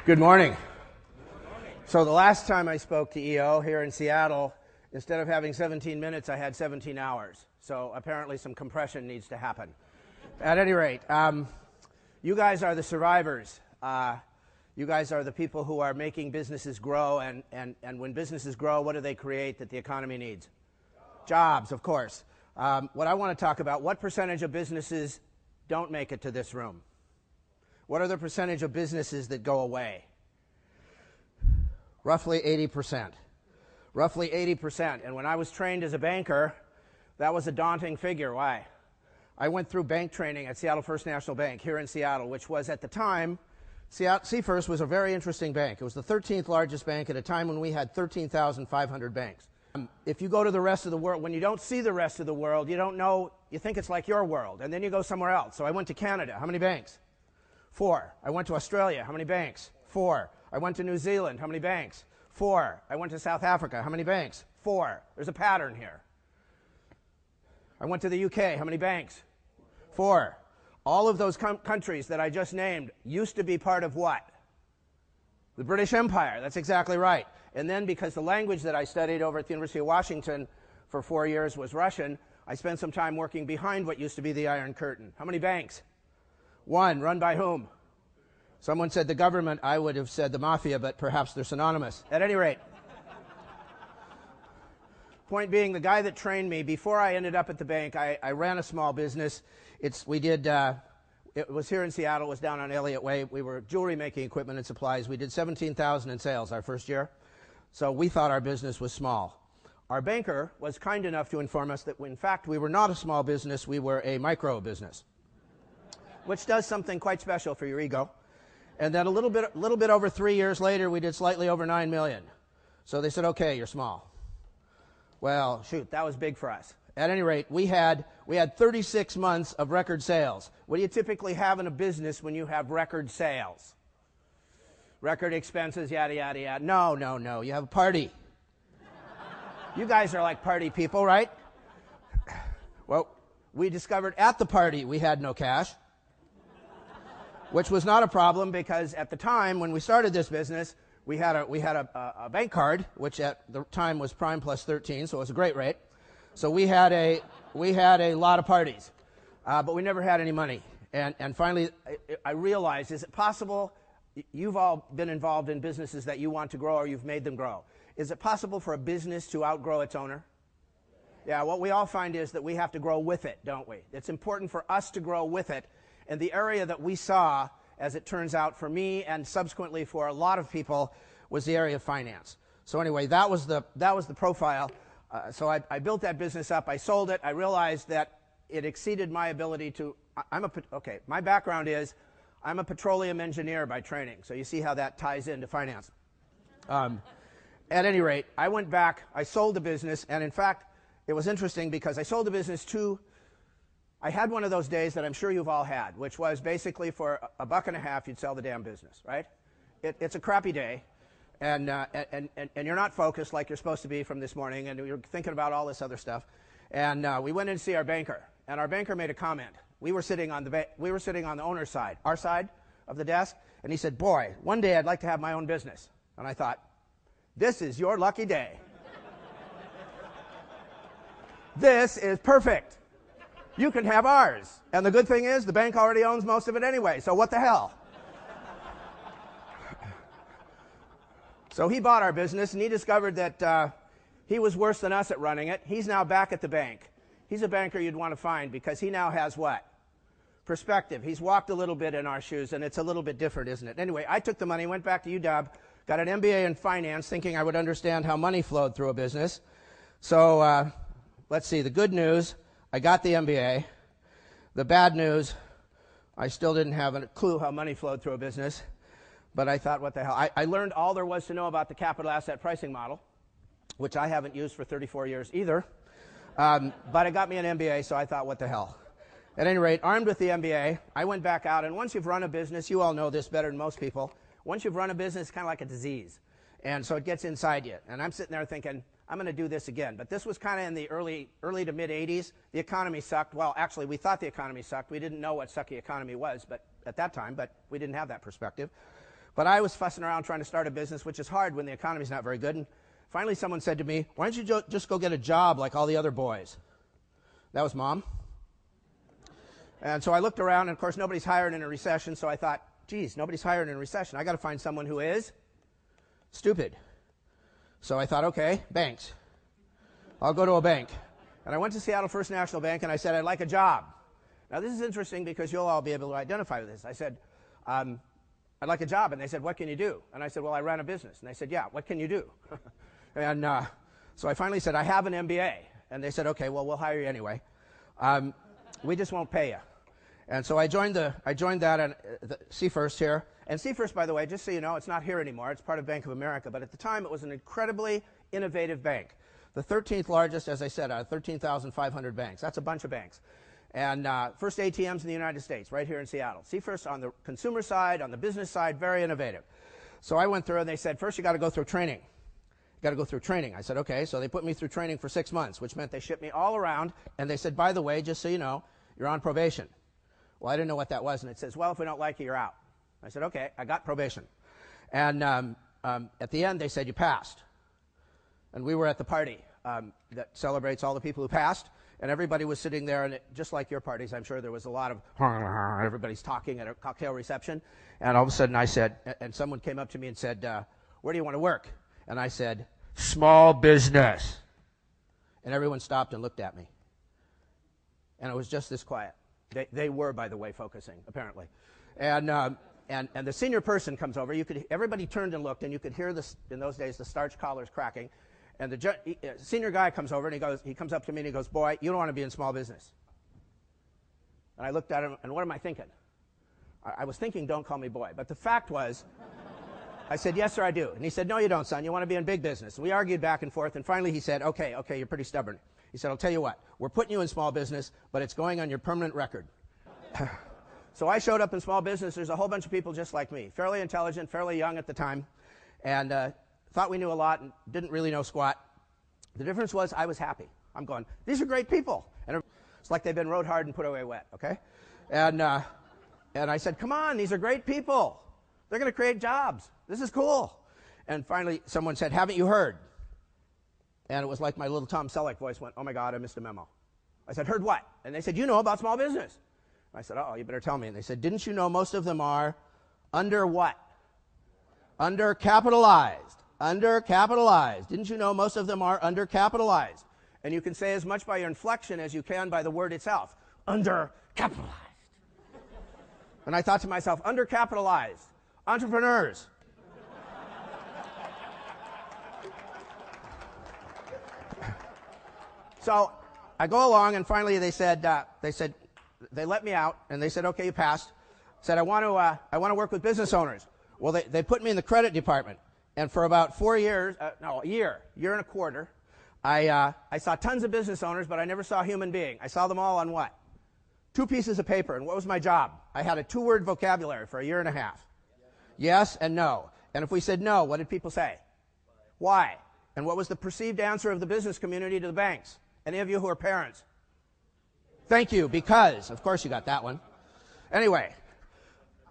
Good morning. So the last time I spoke to EO here in Seattle, instead of having 17 minutes, I had 17 hours. So apparently some compression needs to happen. At any rate, you guys are the survivors. You guys are the people who are making businesses grow, and when businesses grow, what do they create that the economy needs? Jobs, of course. What I want to talk about, what percentage of businesses don't make it to this room? What are the percentage of businesses that go away? Roughly 80%. Roughly 80%. And when I was trained as a banker, that was a daunting figure. Why? I went through bank training at Seattle First National Bank here in Seattle, which was at the time, First was a very interesting bank. It was the 13th largest bank at a time when we had 13,500 banks. If you go to the rest of the world, when you don't see the rest of the world, you don't know, you think it's like your world, and then you go somewhere else. So I went to Canada. How many banks? 4. I went to Australia. How many banks? 4. I went to New Zealand. How many banks? 4. I went to South Africa. How many banks? 4. There's a pattern here. I went to the UK. How many banks? 4. All of those countries that I just named used to be part of what? The British Empire. That's exactly right. And then because the language that I studied over at the University of Washington for 4 years was Russian, I spent some time working behind what used to be the Iron Curtain. How many banks? 1. Run by whom? Someone said the government. I would have said the mafia, but perhaps they're synonymous. At any rate, point being, the guy that trained me, before I ended up at the bank, I ran a small business. It was here in Seattle. It was down on Elliott Way. We were jewelry making equipment and supplies. We did $17,000 in sales our first year. So we thought our business was small. Our banker was kind enough to inform us that, in fact, we were not a small business. We were a micro business, which does something quite special for your ego. And then a little bit over 3 years later, we did slightly over $9 million. So they said, okay, you're small. Well, shoot, that was big for us. At any rate, we had 36 months of record sales. What do you typically have in a business when you have record sales? Record expenses, yada, yada, yada. No. You have a party. You guys are like party people, right? Well, we discovered at the party we had no cash, which was not a problem because at the time when we started this business, we had a bank card, which at the time was prime plus 13, so it was a great rate. So we had a lot of parties, but we never had any money. And finally, I realized: is it possible? You've all been involved in businesses that you want to grow, or you've made them grow. Is it possible for a business to outgrow its owner? Yeah. What we all find is that we have to grow with it, don't we? It's important for us to grow with it. And the area that we saw, as it turns out for me and subsequently for a lot of people, was the area of finance. So anyway, that was the profile. So I built that business up. I sold it. I realized that it exceeded my ability to. My background is I'm a petroleum engineer by training. So you see how that ties into finance. At any rate, I went back. I sold the business, and in fact, it was interesting because I sold the business to. I had one of those days that I'm sure you've all had, which was basically for $1.50 you'd sell the damn business, right? It's a crappy day, and you're not focused like you're supposed to be from this morning, and you're thinking about all this other stuff. And we went in to see our banker, and our banker made a comment. We were sitting on the owner's side, our side of the desk, and he said, "Boy, one day I'd like to have my own business." And I thought, this is your lucky day. This is perfect. You can have ours. And the good thing is the bank already owns most of it anyway, so what the hell? So he bought our business, and he discovered that he was worse than us at running it. He's now back at the bank. He's a banker you'd want to find because he now has what? Perspective. He's walked a little bit in our shoes, and it's a little bit different, isn't it? Anyway, I took the money, went back to UW, got an MBA in finance, thinking I would understand how money flowed through a business. So let's see, the good news, I got the MBA. The bad news, I still didn't have a clue how money flowed through a business. But I thought, what the hell? I learned all there was to know about the capital asset pricing model, which I haven't used for 34 years either. But it got me an MBA, so I thought, what the hell? At any rate, armed with the MBA, I went back out. And once you've run a business, you all know this better than most people. Once you've run a business, it's kind of like a disease. And so it gets inside you. And I'm sitting there thinking, I'm going to do this again. But this was kind of in the early to mid 80s. The economy sucked. Well, actually, we thought the economy sucked. We didn't know what sucky economy was at that time, but we didn't have that perspective. But I was fussing around trying to start a business, which is hard when the economy's not very good. And finally someone said to me, why don't you just go get a job like all the other boys? That was Mom. And so I looked around, and of course nobody's hired in a recession, so I thought, geez, nobody's hired in a recession. I got to find someone who is stupid. So I thought, okay, banks. I'll go to a bank. And I went to Seattle First National Bank, and I said, I'd like a job. Now this is interesting because you'll all be able to identify with this. I said, I'd like a job. And they said, what can you do? And I said, well, I run a business. And they said, yeah, what can you do? And so I finally said, I have an MBA. And they said, okay, well, we'll hire you anyway. We just won't pay you. And so I joined that at Seafirst here. And Seafirst, by the way, just so you know, it's not here anymore. It's part of Bank of America. But at the time, it was an incredibly innovative bank. The 13th largest, as I said, out of 13,500 banks. That's a bunch of banks. And first ATMs in the United States, right here in Seattle. Seafirst on the consumer side, on the business side, very innovative. So I went through, and they said, first you got to go through training. You got to go through training. I said, okay. So they put me through training for 6 months, which meant they shipped me all around. And they said, by the way, just so you know, you're on probation. Well, I didn't know what that was. And it says, well, if we don't like you, you're out. I said, okay, I got probation. And at the end, they said, you passed. And we were at the party that celebrates all the people who passed. And everybody was sitting there, and just like your parties, I'm sure there was a lot of everybody's talking at a cocktail reception. And all of a sudden I said, and someone came up to me and said, where do you want to work? And I said, small business. And everyone stopped and looked at me. And it was just this quiet. They were, by the way, focusing, apparently. And the senior person comes over. Everybody turned and looked, and you could hear this, in those days, the starch collars cracking. And the senior guy comes over, and he comes up to me, and he goes, boy, you don't want to be in small business. And I looked at him, and what am I thinking? I was thinking, don't call me boy. But the fact was, I said, yes, sir, I do. And he said, no, you don't, son. You want to be in big business. And we argued back and forth, and finally he said, okay, you're pretty stubborn. He said, I'll tell you what, we're putting you in small business, but it's going on your permanent record. So I showed up in small business. There's a whole bunch of people just like me, fairly intelligent, fairly young at the time, and thought we knew a lot and didn't really know squat. The difference was I was happy. I'm going, these are great people. And it's like they've been rode hard and put away wet, okay? And I said, come on, these are great people. They're going to create jobs. This is cool. And finally someone said, haven't you heard? And it was like my little Tom Selleck voice went, oh my God, I missed a memo. I said, heard what? And they said, you know about small business. I said, uh-oh, you better tell me. And they said, didn't you know most of them are under what? Undercapitalized. Undercapitalized. Didn't you know most of them are undercapitalized? And you can say as much by your inflection as you can by the word itself. Undercapitalized. And I thought to myself, undercapitalized. Entrepreneurs. So I go along, and finally they let me out, and they said, okay, you passed. Said, I want to work with business owners. Well, they put me in the credit department. And for about 4 years, a year and a quarter, I saw tons of business owners, but I never saw a human being. I saw them all on what? 2 pieces of paper. And what was my job? I had a 2-word vocabulary for a year and a half. Yes and no. And if we said no, what did people say? Why? And what was the perceived answer of the business community to the banks? Any of you who are parents? Thank you, because. Of course you got that one. Anyway,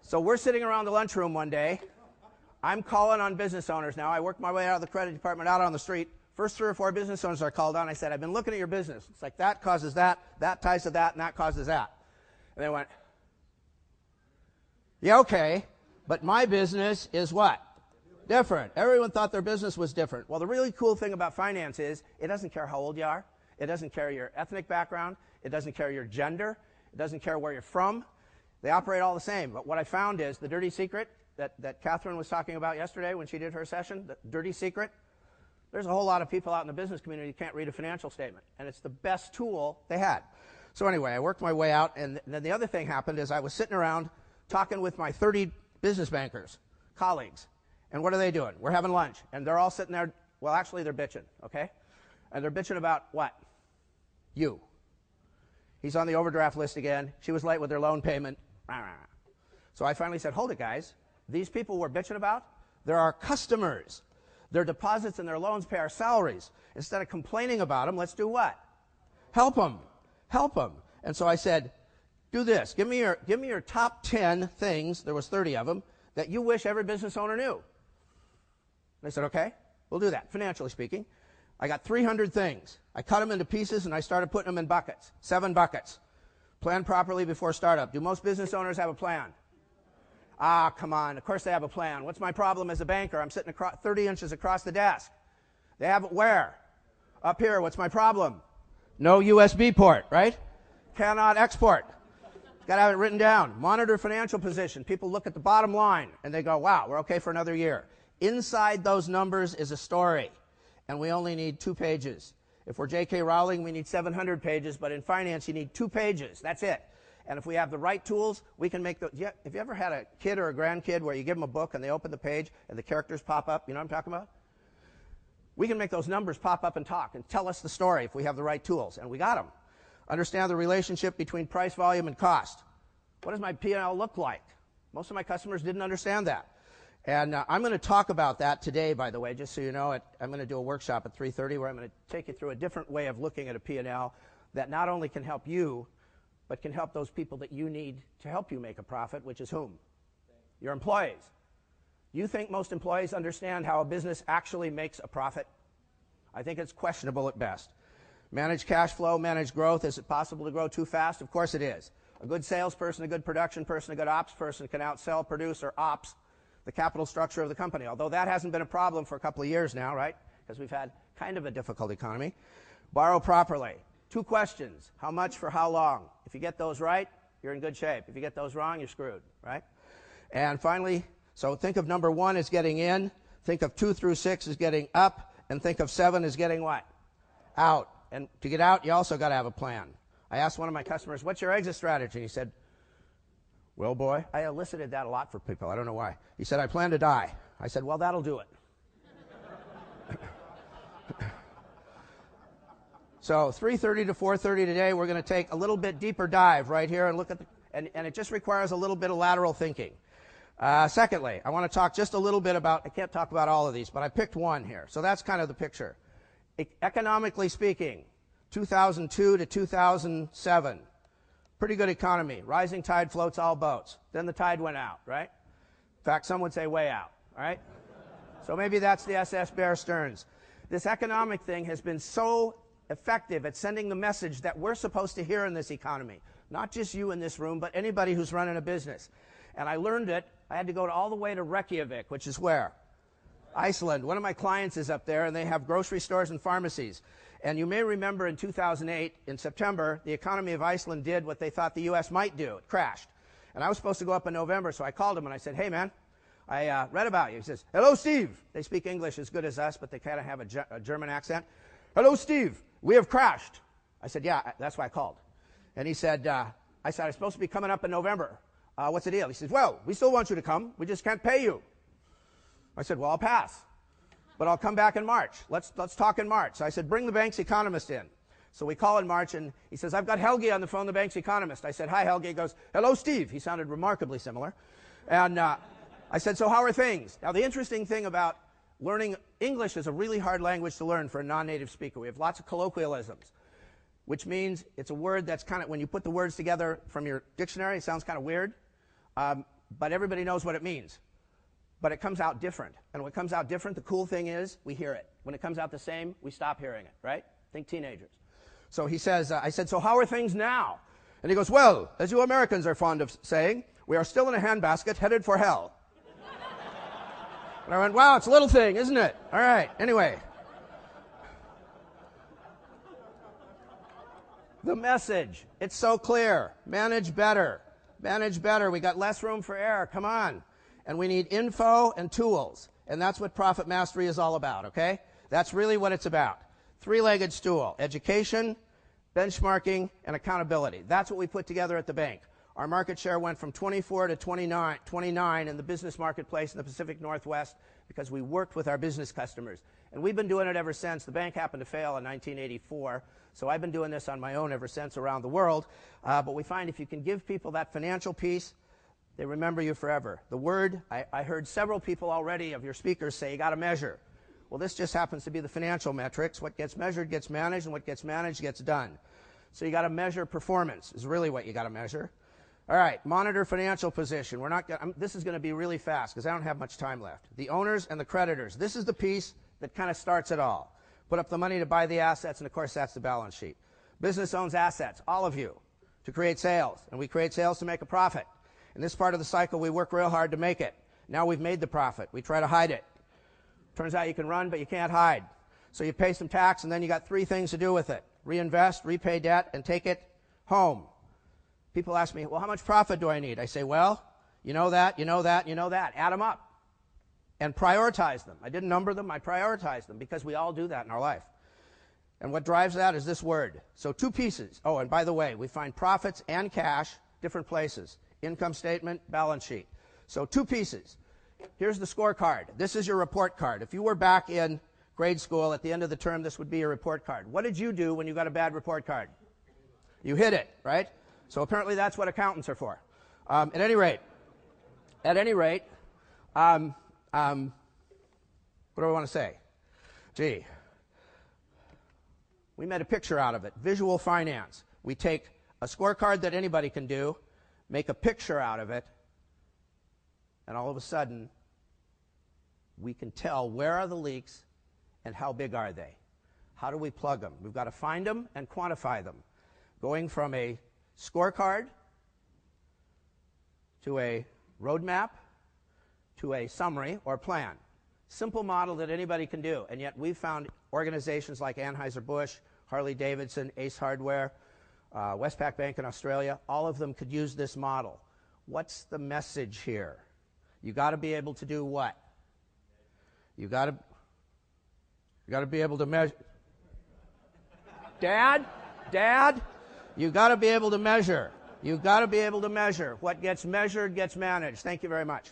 so we're sitting around the lunchroom one day. I'm calling on business owners now. I worked my way out of the credit department out on the street. First 3 or 4 business owners I called on, I said, I've been looking at your business. It's like that causes that ties to that, and that causes that. And they went, yeah, okay, but my business is what? Different. Everyone thought their business was different. Well, the really cool thing about finance is it doesn't care how old you are. It doesn't care your ethnic background. It doesn't care your gender. It doesn't care where you're from. They operate all the same. But what I found is the dirty secret that Catherine was talking about yesterday when she did her session, the dirty secret, there's a whole lot of people out in the business community who can't read a financial statement. And it's the best tool they had. So anyway, I worked my way out. And then the other thing happened is I was sitting around talking with my 30 business bankers, colleagues. And what are they doing? We're having lunch. And they're all sitting there. Well, actually, they're bitching, okay? And they're bitching about what? You. He's on the overdraft list again. She was late with her loan payment. So I finally said, hold it, guys. These people we're bitching about, they're our customers. Their deposits and their loans pay our salaries. Instead of complaining about them, let's do what? Help them. Help them. And so I said, do this. Give me your top 10 things. There was 30 of them that you wish every business owner knew. And I said, okay, we'll do that, financially speaking. I got 300 things. I cut them into pieces, and I started putting them in buckets, 7 buckets. Plan properly before startup. Do most business owners have a plan? Ah, come on. Of course they have a plan. What's my problem as a banker? I'm sitting 30 inches across the desk. They have it where? Up here. What's my problem? No USB port, right? Cannot export. Got to have it written down. Monitor financial position. People look at the bottom line, and they go, wow, we're okay for another year. Inside those numbers is a story, and we only need 2 pages. If we're J.K. Rowling, we need 700 pages, but in finance, you need 2 pages. That's it. And if we have the right tools, we can make the... Yeah, have you ever had a kid or a grandkid where you give them a book and they open the page and the characters pop up? You know what I'm talking about? We can make those numbers pop up and talk and tell us the story if we have the right tools, and we got them. Understand the relationship between price, volume, and cost. What does my P&L look like? Most of my customers didn't understand that. And I'm going to talk about that today, by the way, just so you know. I'm going to do a workshop at 3:30 where I'm going to take you through a different way of looking at a P&L that not only can help you, but can help those people that you need to help you make a profit, which is whom? Your employees. You think most employees understand how a business actually makes a profit? I think it's questionable at best. Manage cash flow, manage growth. Is it possible to grow too fast? Of course it is. A good salesperson, a good production person, a good ops person can outsell, produce, or ops the capital structure of the company, although that hasn't been a problem for a couple of years now, right? Because we've had kind of a difficult economy. Borrow properly. 2 questions. How much for how long? If you get those right, you're in good shape. If you get those wrong, you're screwed, right? And finally, so think of number 1 as getting in, think of 2 through 6 as getting up, and think of 7 as getting what? Out. And to get out, you also got to have a plan. I asked one of my customers, what's your exit strategy? And he said, well, boy, I elicited that a lot for people. I don't know why. He said, I plan to die. I said, well, that'll do it. So 3:30 to 4:30 today, we're going to take a little bit deeper dive right here and look at and it just requires a little bit of lateral thinking. Secondly, I want to talk just a little bit about, I can't talk about all of these, but I picked one here. So that's kind of the picture. Economically speaking, 2002 to 2007, pretty good economy. Rising tide floats all boats. Then the tide went out, right? In fact, some would say way out, all right? So maybe that's the SS Bear Stearns. This economic thing has been so effective at sending the message that we're supposed to hear in this economy. Not just you in this room, but anybody who's running a business. And I learned it. I had to go all the way to Reykjavik, which is where? Iceland. One of my clients is up there, and they have grocery stores and pharmacies. And you may remember in 2008, in September, the economy of Iceland did what they thought the U.S. might do. It crashed. And I was supposed to go up in November, so I called him and I said, hey, man, I read about you. He says, hello, Steve. They speak English as good as us, but they kind of have a German accent. Hello, Steve. We have crashed. I said, yeah, that's why I called. And he said, I'm supposed to be coming up in November. What's the deal? He says, well, we still want you to come. We just can't pay you. I said, well, I'll pass. But I'll come back in March. Let's talk in March. So I said, bring the bank's economist in. So we call in March, and he says, I've got Helge on the phone, the bank's economist. I said, hi, Helge. He goes, hello, Steve. He sounded remarkably similar. And I said, so how are things? Now, the interesting thing about learning English is a really hard language to learn for a non-native speaker. We have lots of colloquialisms, which means it's a word that's kind of, when you put the words together from your dictionary, it sounds kind of weird, but everybody knows what it means. But it comes out different. And when it comes out different, the cool thing is we hear it. When it comes out the same, we stop hearing it, right? Think teenagers. So he says, I said, so how are things now? And he goes, well, as you Americans are fond of saying, we are still in a handbasket headed for hell. And I went, wow, it's a little thing, isn't it? All right, anyway. The message, it's so clear. Manage better. Manage better. We got less room for error. Come on. And we need info and tools. And that's what Profit Mastery is all about, okay? That's really what it's about. Three-legged stool. Education, benchmarking, and accountability. That's what we put together at the bank. Our market share went from 24 to 29 in the business marketplace in the Pacific Northwest because we worked with our business customers. And we've been doing it ever since. The bank happened to fail in 1984, so I've been doing this on my own ever since around the world. But we find if you can give people that financial piece, they remember you forever. The word, I heard several people already of your speakers say you got to measure. Well, this just happens to be the financial metrics. What gets measured gets managed, and what gets managed gets done. So you got to measure performance is really what you got to measure. All right, monitor financial position. This is going to be really fast because I don't have much time left. The owners and the creditors. This is the piece that kind of starts it all. Put up the money to buy the assets, and of course that's the balance sheet. Business owns assets, all of you, to create sales, and we create sales to make a profit. In this part of the cycle, we work real hard to make it. Now we've made the profit. We try to hide it. Turns out you can run, but you can't hide. So you pay some tax, and then you got three things to do with it. Reinvest, repay debt, and take it home. People ask me, well, how much profit do I need? I say, well, you know that, you know that, you know that. Add them up and prioritize them. I didn't number them, I prioritized them because we all do that in our life. And what drives that is this word. So two pieces. Oh, and by the way, we find profits and cash different places. Income statement, balance sheet. So two pieces. Here's the scorecard. This is your report card. If you were back in grade school at the end of the term, this would be your report card. What did you do when you got a bad report card? You hid it, right? So apparently that's what accountants are for. At any rate, what do I want to say? Gee, we made a picture out of it. Visual finance. We take a scorecard that anybody can do, make a picture out of it, and all of a sudden, we can tell where are the leaks and how big are they. How do we plug them? We've got to find them and quantify them. Going from a scorecard to a roadmap to a summary or plan. Simple model that anybody can do. And yet we've found organizations like Anheuser-Busch, Harley-Davidson, Ace Hardware, Westpac Bank in Australia, all of them could use this model. What's the message here? You got to be able to do what? You got to be able to measure. Dad, you got to be able to measure. You got to be able to measure. What gets measured gets managed. Thank you very much.